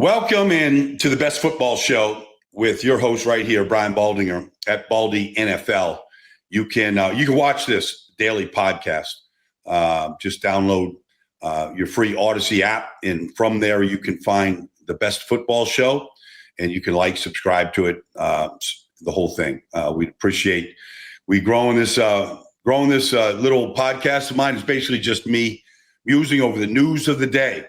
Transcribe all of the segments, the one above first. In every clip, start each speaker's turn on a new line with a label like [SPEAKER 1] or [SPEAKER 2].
[SPEAKER 1] Welcome in to the best football show with your host right here, Brian Baldinger at Baldy NFL. You can watch this daily podcast. Just download your free Odyssey app, and from there you can find the best football show, and you can subscribe to it, the whole thing. We'd appreciate growing this little podcast of mine. It's basically just me musing over the news of the day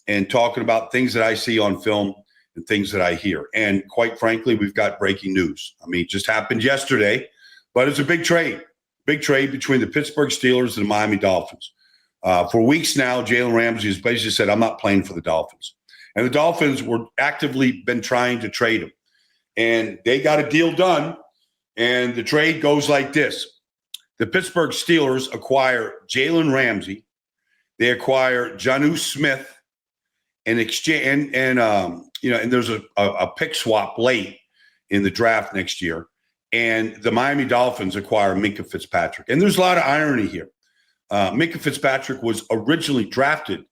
[SPEAKER 1] and talking about things that I see on film and things that I hear. And quite frankly, we've got breaking news. I mean, it just happened yesterday, but it's a big trade between the Pittsburgh Steelers and the Miami Dolphins. For weeks now, Jaylen Ramsey has basically said, I'm not playing for the Dolphins. And the Dolphins were actively been trying to trade him. And they got a deal done, and the trade goes like this. The Pittsburgh Steelers acquire Jaylen Ramsey. They acquire Jonnu Smith in exchange, and there's a pick swap late in the draft next year. And the Miami Dolphins acquire Minkah Fitzpatrick. And there's a lot of irony here. Minkah Fitzpatrick was originally drafted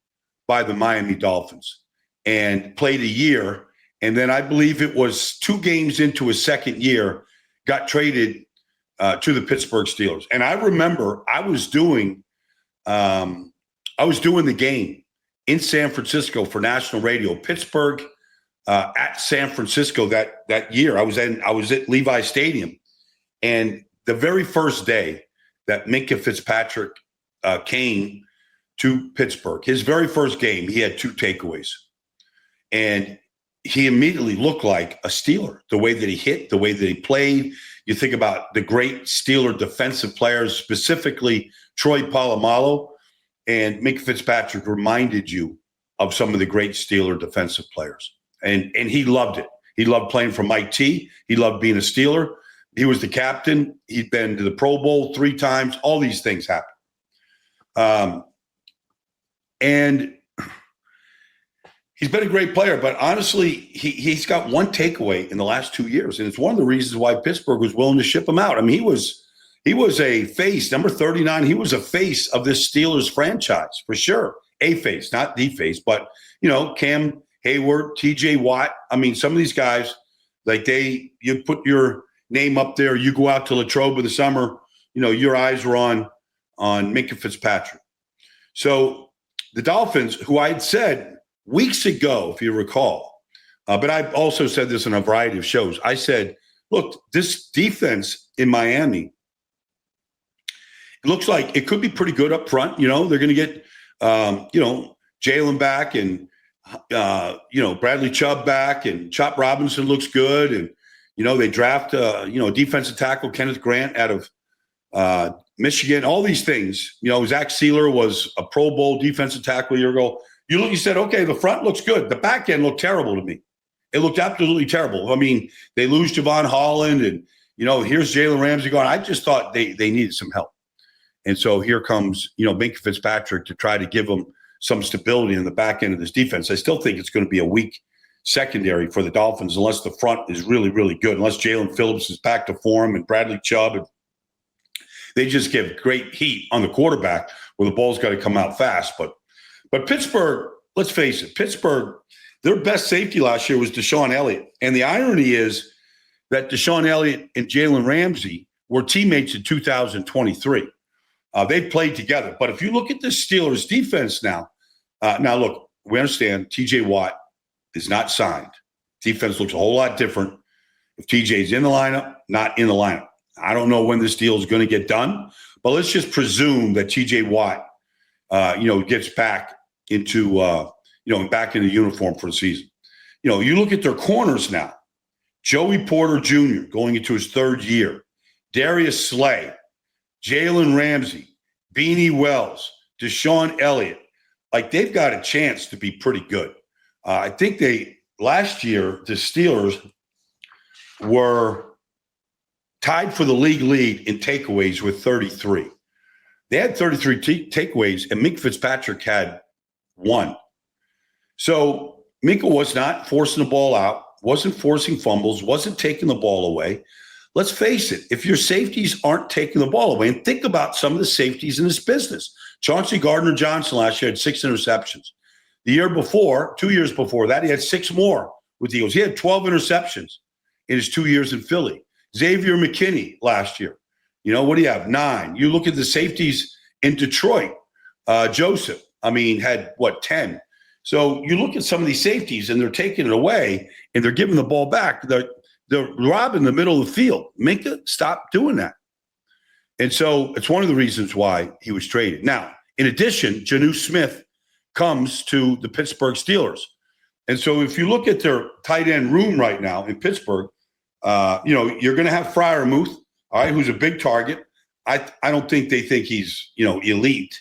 [SPEAKER 1] by the Miami Dolphins and played a year. And then I believe it was 2 games into his second year, got traded to the Pittsburgh Steelers. And I remember I was doing the game in San Francisco for national radio, Pittsburgh at San Francisco that year. I was at Levi Stadium, and the very first day that Minkah Fitzpatrick came to Pittsburgh, his very first game, he had 2 takeaways, and he immediately looked like a Steeler. The way that he hit, the way that he played. You think about the great Steeler defensive players, specifically Troy Polamalu. And Minkah Fitzpatrick reminded you of some of the great Steeler defensive players. And he loved it. He loved playing for Mike T. He loved being a Steeler. He was the captain. He'd been to the Pro Bowl 3 times. All these things happened. And he's been a great player. But honestly, he's got 1 takeaway in the last 2 years. And it's one of the reasons why Pittsburgh was willing to ship him out. I mean, he was a face, number 39. He was a face of this Steelers franchise for sure. A face, not the face, but, Cam Hayward, TJ Watt. I mean, some of these guys, you put your name up there, you go out to Latrobe in the summer, your eyes were on Minkah Fitzpatrick. So the Dolphins, who I had said weeks ago, if you recall, but I've also said this in a variety of shows. I said, look, this defense in Miami, it looks like it could be pretty good up front. They're going to get, Jalen back and, Bradley Chubb back, and Chop Robinson looks good. And, they draft, defensive tackle, Kenneth Grant out of Michigan, all these things. Zach Sealer was a Pro Bowl defensive tackle a year ago. You said, okay, the front looks good. The back end looked terrible to me. It looked absolutely terrible. I mean, they lose Javon Holland, and, here's Jaylen Ramsey going. I just thought they needed some help. And so here comes, Minkah Fitzpatrick to try to give them some stability in the back end of this defense. I still think it's going to be a weak secondary for the Dolphins unless the front is really, really good, unless Jalen Phillips is back to form and Bradley Chubb. And they just give great heat on the quarterback where the ball's got to come out fast. But Pittsburgh, let's face it, their best safety last year was Deshaun Elliott. And the irony is that Deshaun Elliott and Jaylen Ramsey were teammates in 2023. They've played together. But if you look at the Steelers defense now look, we understand TJ Watt is not signed. Defense looks a whole lot different if TJ's in the lineup, not in the lineup. I don't know when this deal is going to get done, but let's just presume that TJ Watt, gets back into, back in the uniform for the season. You look at their corners now. Joey Porter Jr. going into his 3rd year. Darius Slay, Jaylen Ramsey, Beanie Wells, Deshaun Elliott. They've got a chance to be pretty good. I think last year, the Steelers were tied for the league lead in takeaways with 33. They had 33 takeaways, and Minkah Fitzpatrick had 1. So Minkah was not forcing the ball out, wasn't forcing fumbles, wasn't taking the ball away. Let's face it, if your safeties aren't taking the ball away, and think about some of the safeties in this business. Chauncey Gardner-Johnson last year had 6 interceptions. The year before, 2 years before that, he had 6 more with the Eagles. He had 12 interceptions in his 2 years in Philly. Xavier McKinney last year. What do you have? 9. You look at the safeties in Detroit. Joseph, had 10. So you look at some of these safeties and they're taking it away and they're giving the ball back. They're robbing the middle of the field. Minka, stop doing that. And so it's one of the reasons why he was traded. Now, in addition, Jonnu Smith comes to the Pittsburgh Steelers. And so if you look at their tight end room right now in Pittsburgh, you're going to have Freiermuth, all right, who's a big target. I don't think they think he's, elite.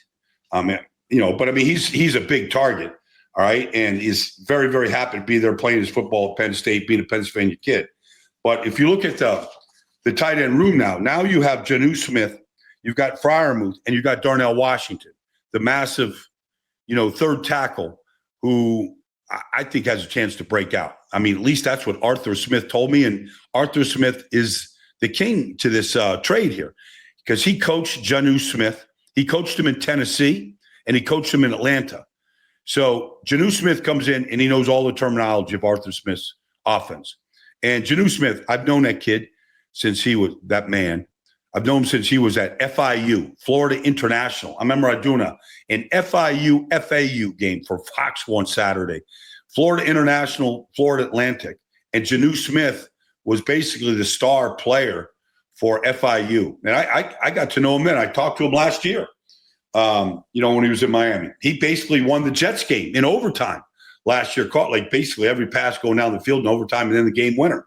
[SPEAKER 1] But he's a big target, all right, and he's very, very happy to be there playing his football at Penn State, being a Pennsylvania kid. But if you look at the tight end room now you have Jonnu Smith, you've got Freiermuth, and you've got Darnell Washington, the massive, third tackle who I think has a chance to break out. At least that's what Arthur Smith told me, and Arthur Smith is the king to this trade here because he coached Jonnu Smith. He coached him in Tennessee, and he coached him in Atlanta. So Jonnu Smith comes in, and he knows all the terminology of Arthur Smith's offense. And Jonnu Smith, I've known that kid since he was that man. I've known him since he was at FIU, Florida International. I remember I doing an FIU FAU game for Fox one Saturday. Florida International, Florida Atlantic. And Jonnu Smith was basically the star player for FIU. And I got to know him then. I talked to him last year, when he was in Miami. He basically won the Jets game in overtime last year, caught basically every pass going down the field in overtime and then the game winner.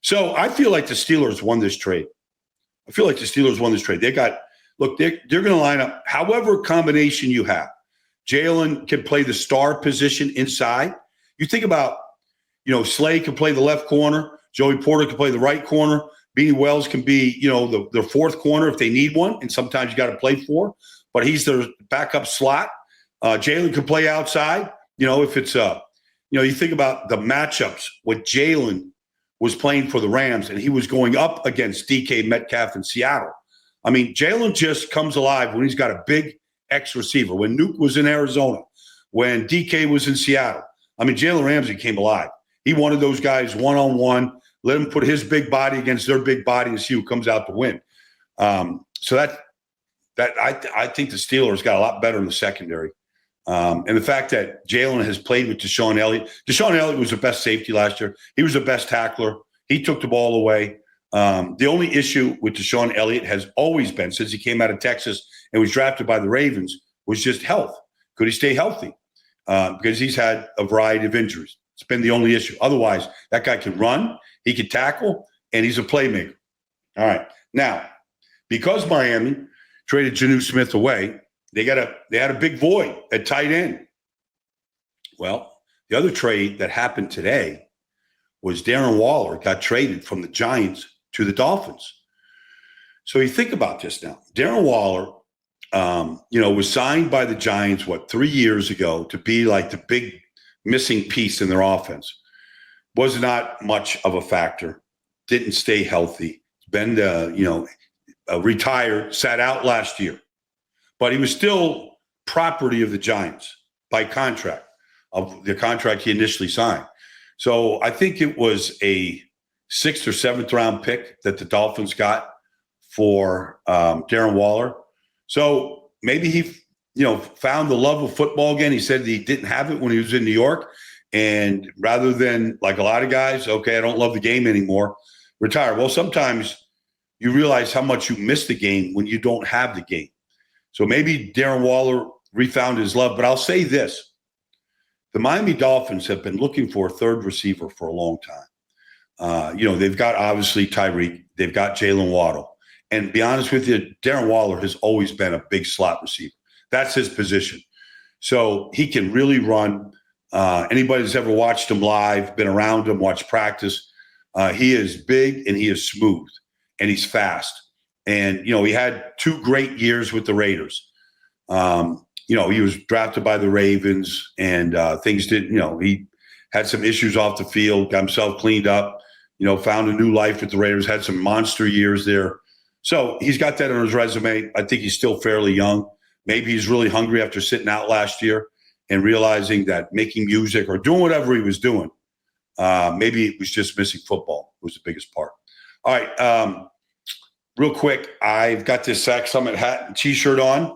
[SPEAKER 1] So I feel like the Steelers won this trade. They got – look, they're going to line up however combination you have. Jaylen can play the star position inside. You think about, Slay can play the left corner. Joey Porter can play the right corner. Beanie Wells can be, the fourth corner if they need one, and sometimes you got to play 4. But he's their backup slot. Jaylen can play outside. If it's you think about the matchups, what Jaylen was playing for the Rams, and he was going up against DK Metcalf in Seattle. Jaylen just comes alive when he's got a big X receiver. When Nuke was in Arizona, when DK was in Seattle, Jaylen Ramsey came alive. He wanted those guys one-on-one, let him put his big body against their big body and see who comes out to win. So I think the Steelers got a lot better in the secondary. And the fact that Jaylen has played with Deshaun Elliott. Deshaun Elliott was the best safety last year. He was the best tackler. He took the ball away. The only issue with Deshaun Elliott has always been, since he came out of Texas and was drafted by the Ravens, was just health. Could he stay healthy? Because he's had a variety of injuries. It's been the only issue. Otherwise, that guy can run, he can tackle, and he's a playmaker. All right. Now, because Miami traded Jonnu Smith away, they had a big void at tight end. Well, the other trade that happened today was Darren Waller got traded from the Giants to the Dolphins. So you think about this now. Darren Waller, was signed by the Giants, 3 years ago to be like the big missing piece in their offense. Was not much of a factor. Didn't stay healthy. Been, retired, sat out last year. But he was still property of the Giants by contract, of the contract he initially signed. So I think it was a 6th or 7th round pick that the Dolphins got for Darren Waller. So maybe he, found the love of football again. He said he didn't have it when he was in New York. And rather than, like a lot of guys, okay, I don't love the game anymore, retire. Well, sometimes you realize how much you miss the game when you don't have the game. So maybe Darren Waller refound his love. But I'll say this. The Miami Dolphins have been looking for a third receiver for a long time. They've got obviously Tyreek. They've got Jalen Waddle. And to be honest with you, Darren Waller has always been a big slot receiver. That's his position. So he can really run. Anybody that's ever watched him live, been around him, watched practice, he is big and he is smooth and he's fast. And, he had 2 great years with the Raiders. He was drafted by the Ravens and things didn't, he had some issues off the field, got himself cleaned up, found a new life with the Raiders, had some monster years there. So he's got that on his resume. I think he's still fairly young. Maybe he's really hungry after sitting out last year and realizing that making music or doing whatever he was doing, maybe it was just missing football was the biggest part. All right. Real quick, I've got this Sack Summit hat and T-shirt on.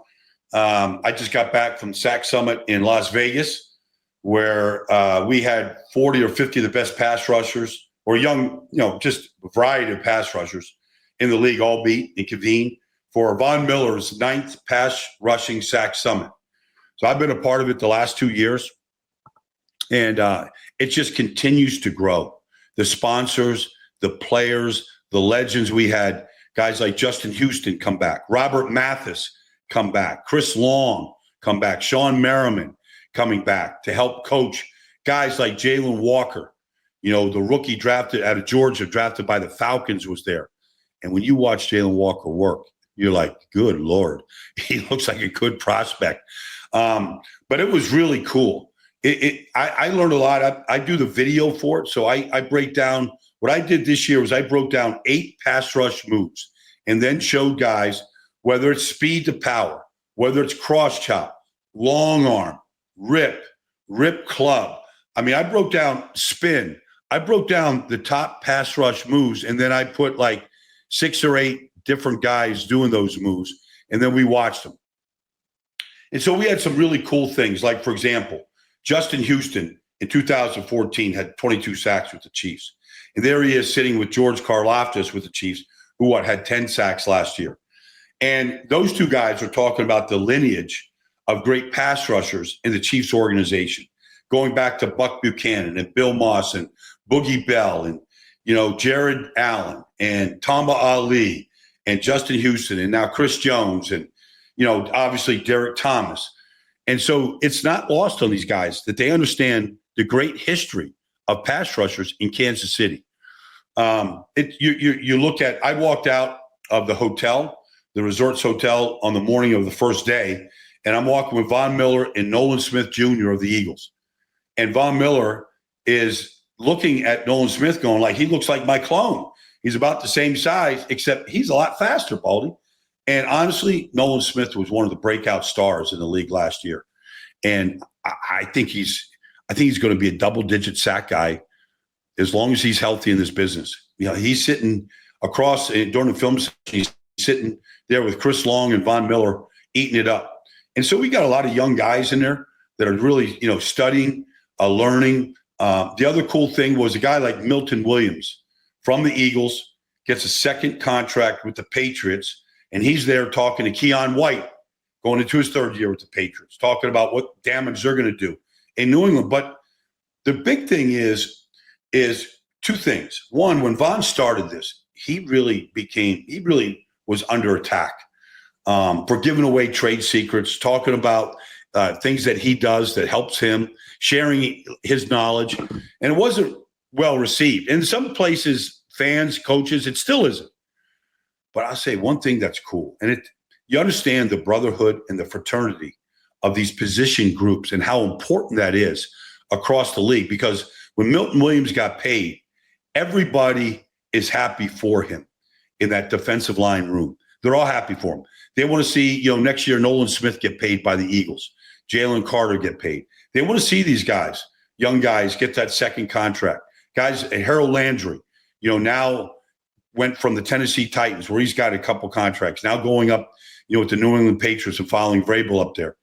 [SPEAKER 1] I just got back from Sack Summit in Las Vegas, where we had 40 or 50 of the best pass rushers or young, just a variety of pass rushers in the league all meet and convene for Von Miller's 9th pass rushing Sack Summit. So I've been a part of it the last 2 years, and it just continues to grow. The sponsors, the players, the legends we had, guys like Justin Houston come back, Robert Mathis come back, Chris Long come back, Sean Merriman coming back to help coach guys like Jaylen Walker, the rookie drafted out of Georgia, drafted by the Falcons, was there. And when you watch Jaylen Walker work, you're like, good Lord, he looks like a good prospect. But it was really cool. I learned a lot. I do the video for it. So I break down what I did this year was I broke down 8 pass rush moves and then showed guys whether it's speed to power, whether it's cross chop, long arm, rip club. I mean, I broke down spin. I broke down the top pass rush moves, and then I put like 6 or 8 different guys doing those moves, and then we watched them. And so we had some really cool things. Like, for example, Justin Houston in 2014 had 22 sacks with the Chiefs. And there he is sitting with George Karlaftis with the Chiefs, who had 10 sacks last year. And those two guys are talking about the lineage of great pass rushers in the Chiefs organization, going back to Buck Buchanan and Bill Moss and Boogie Bell and, Jared Allen and Tamba Ali and Justin Houston and now Chris Jones and, obviously Derek Thomas. And so it's not lost on these guys that they understand the great history of pass rushers in Kansas City. You look at, I walked out of the hotel, the Resorts Hotel, on the morning of the first day, and I'm walking with Von Miller and Nolan Smith Jr. of the Eagles. And Von Miller is looking at Nolan Smith going like, he looks like my clone. He's about the same size, except he's a lot faster, Baldy. And honestly, Nolan Smith was one of the breakout stars in the league last year. And I think he's going to be a double-digit sack guy as long as he's healthy in this business. He's sitting across during the film. He's sitting there with Chris Long and Von Miller eating it up. And so we got a lot of young guys in there that are really, studying, learning. The other cool thing was a guy like Milton Williams from the Eagles gets a second contract with the Patriots, and he's there talking to Keon White going into his 3rd year with the Patriots, talking about what damage they're going to do in New England. But the big thing is 2 things. One, when Von started this, he really was under attack for giving away trade secrets, talking about things that he does that helps him, sharing his knowledge. And it wasn't well received. In some places, fans, coaches, it still isn't. But I'll say one thing that's cool. And you understand the brotherhood and the fraternity of these position groups and how important that is across the league. Because when Milton Williams got paid, everybody is happy for him in that defensive line room. They're all happy for him. They want to see, next year Nolan Smith get paid by the Eagles, Jalen Carter get paid. They want to see these guys, young guys, get that second contract. Guys, Harold Landry, now went from the Tennessee Titans, where he's got a couple contracts, now going up, with the New England Patriots and following Vrabel up there.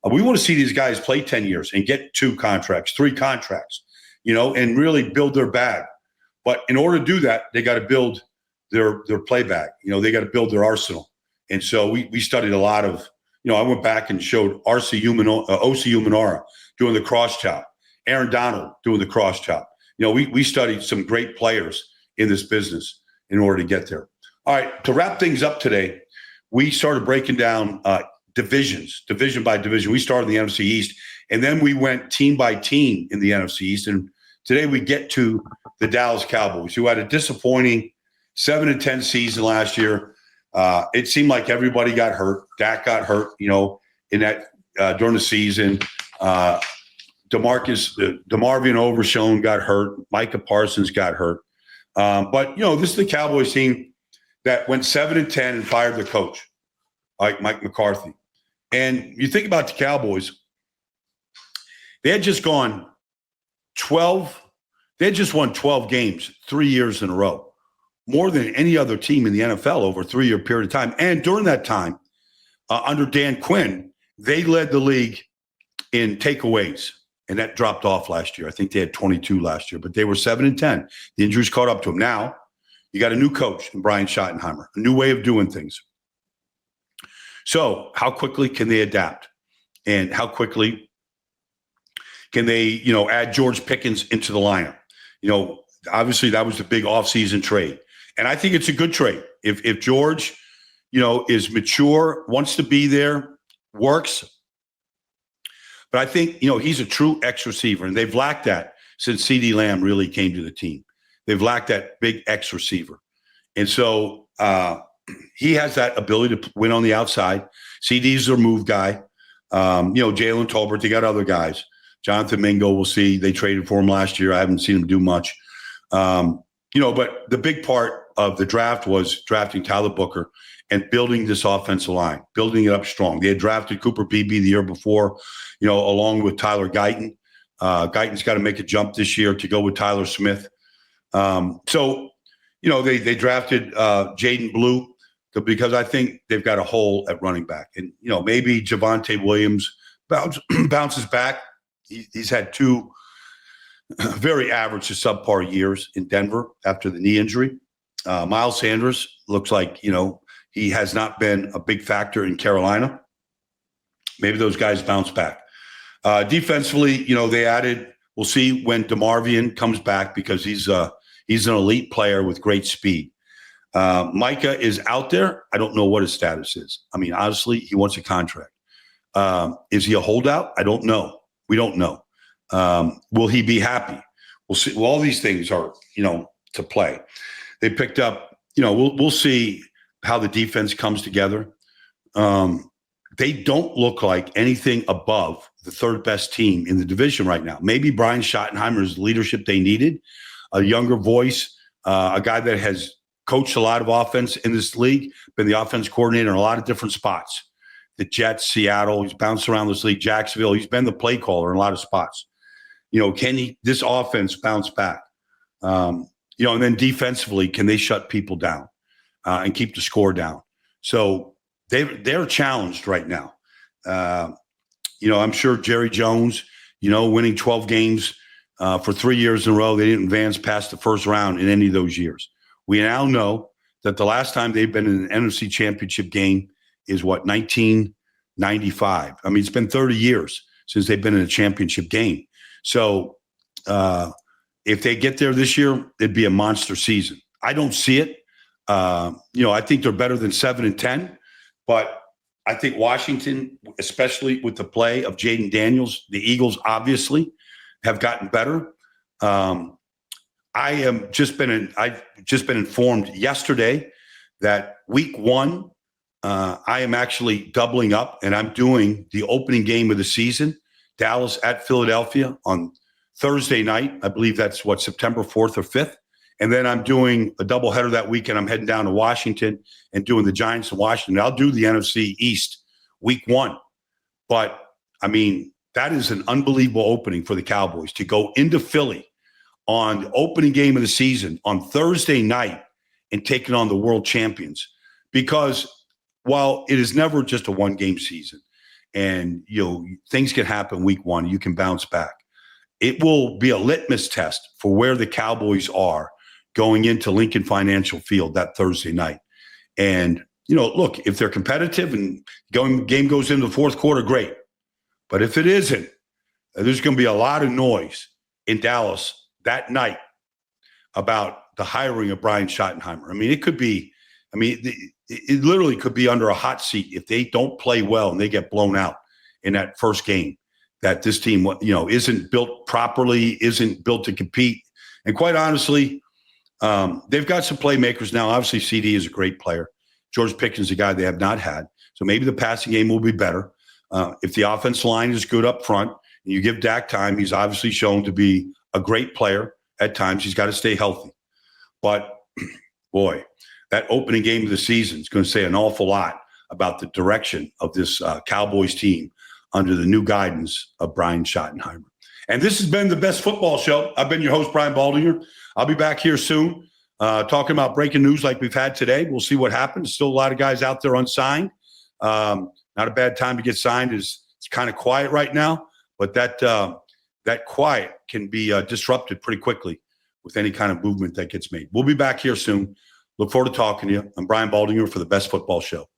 [SPEAKER 1] We want to see these guys play 10 years and get 2 contracts, 3 contracts, and really build their bag. But in order to do that, they got to build their play bag. They got to build their arsenal. And so we studied a lot of, I went back and showed O.C. Umanara doing the cross chop, Aaron Donald doing the cross chop. We studied some great players in this business in order to get there. All right, to wrap things up today, we started breaking down division by division. We started in the NFC East, and then we went team by team in the NFC East. And today we get to the Dallas Cowboys, who had a disappointing 7-10 season last year. It seemed like everybody got hurt. Dak got hurt, in that during the season. DeMarvion Overshown got hurt. Micah Parsons got hurt. But this is the Cowboys team that went 7-10 and fired the coach, like Mike McCarthy. And you think about the Cowboys, They had just gone 12. They had just won 12 games 3 years in a row, more than any other team in the NFL over a 3-year period of time. And during that time, under Dan Quinn, they led the league in takeaways, and that dropped off last year. I think they had 22 last year, but they were 7-10. The injuries caught up to them. Now, you got a new coach in Brian Schottenheimer, a new way of doing things. So how quickly can they adapt? And how quickly can they, add George Pickens into the lineup? Obviously that was the big offseason trade. And I think it's a good trade. If George, is mature, wants to be there, works. But I think, he's a true X receiver, and they've lacked that since CeeDee Lamb really came to the team. They've lacked that big X receiver. And so he has that ability to win on the outside. CeeDee's their move guy. Jalen Tolbert, they got other guys. Jonathan Mingo, we'll see. They traded for him last year. I haven't seen him do much. But the big part of the draft was drafting Tyler Booker and building this offensive line, building it up strong. They had drafted Cooper Beebe the year before, along with Tyler Guyton. Guyton's got to make a jump this year to go with Tyler Smith. They drafted Jaden Blue because I think they've got a hole at running back. And, maybe Javonte Williams bounces back. He's had 2 very average to subpar years in Denver after the knee injury. Miles Sanders looks like, he has not been a big factor in Carolina. Maybe those guys bounce back. Defensively, they added, we'll see when DeMarvion comes back because he's an elite player with great speed. Micah is out there. I don't know what his status is. I mean, honestly, he wants a contract. Is he a holdout? I don't know. We don't know. Will he be happy? We'll see. Well, all these things are, to play. They picked up, we'll see how the defense comes together. They don't look like anything above the third best team in the division right now. Maybe Brian Schottenheimer's leadership they needed, a younger voice, a guy that has coached a lot of offense in this league, been the offense coordinator in a lot of different spots. The Jets, Seattle, he's bounced around this league, Jacksonville. He's been the play caller in a lot of spots. Can this offense bounce back? And then defensively, can they shut people down and keep the score down? So they're challenged right now. I'm sure Jerry Jones, winning 12 games for 3 years in a row, they didn't advance past the first round in any of those years. We now know that the last time they've been in an NFC championship game is 1995. I mean, it's been 30 years since they've been in a championship game. So if they get there this year, it'd be a monster season. I don't see it. I think they're better than 7-10, but I think Washington, especially with the play of Jaden Daniels, the Eagles obviously have gotten better. I've just been informed yesterday that week 1, I am actually doubling up and I'm doing the opening game of the season, Dallas at Philadelphia on Thursday night. I believe that's September 4th or 5th. And then I'm doing a doubleheader that weekend. I'm heading down to Washington and doing the Giants in Washington. I'll do the NFC East week 1. But, I mean, that is an unbelievable opening for the Cowboys to go into Philly on the opening game of the season on Thursday night and taking on the world champions. Because while it is never just a one-game season and, things can happen week 1, you can bounce back. It will be a litmus test for where the Cowboys are going into Lincoln Financial Field that Thursday night. And, look, if they're competitive and game goes into the fourth quarter, great. But if it isn't, there's going to be a lot of noise in Dallas that night about the hiring of Brian Schottenheimer. I mean, it literally could be under a hot seat if they don't play well and they get blown out in that first game, that this team, isn't built properly, isn't built to compete. And quite honestly, they've got some playmakers now. Obviously, CD is a great player. George Pickens is a guy they have not had. So maybe the passing game will be better. If the offensive line is good up front and you give Dak time, he's obviously shown to be a great player at times. He's got to stay healthy. But, boy, that opening game of the season is going to say an awful lot about the direction of this Cowboys team under the new guidance of Brian Schottenheimer. And this has been the Best Football Show. I've been your host, Brian Baldinger. I'll be back here soon talking about breaking news like we've had today. We'll see what happens. Still a lot of guys out there unsigned. Not a bad time to get signed. It's kind of quiet right now, but that quiet can be disrupted pretty quickly with any kind of movement that gets made. We'll be back here soon. Look forward to talking to you. I'm Brian Baldinger for the Best Football Show.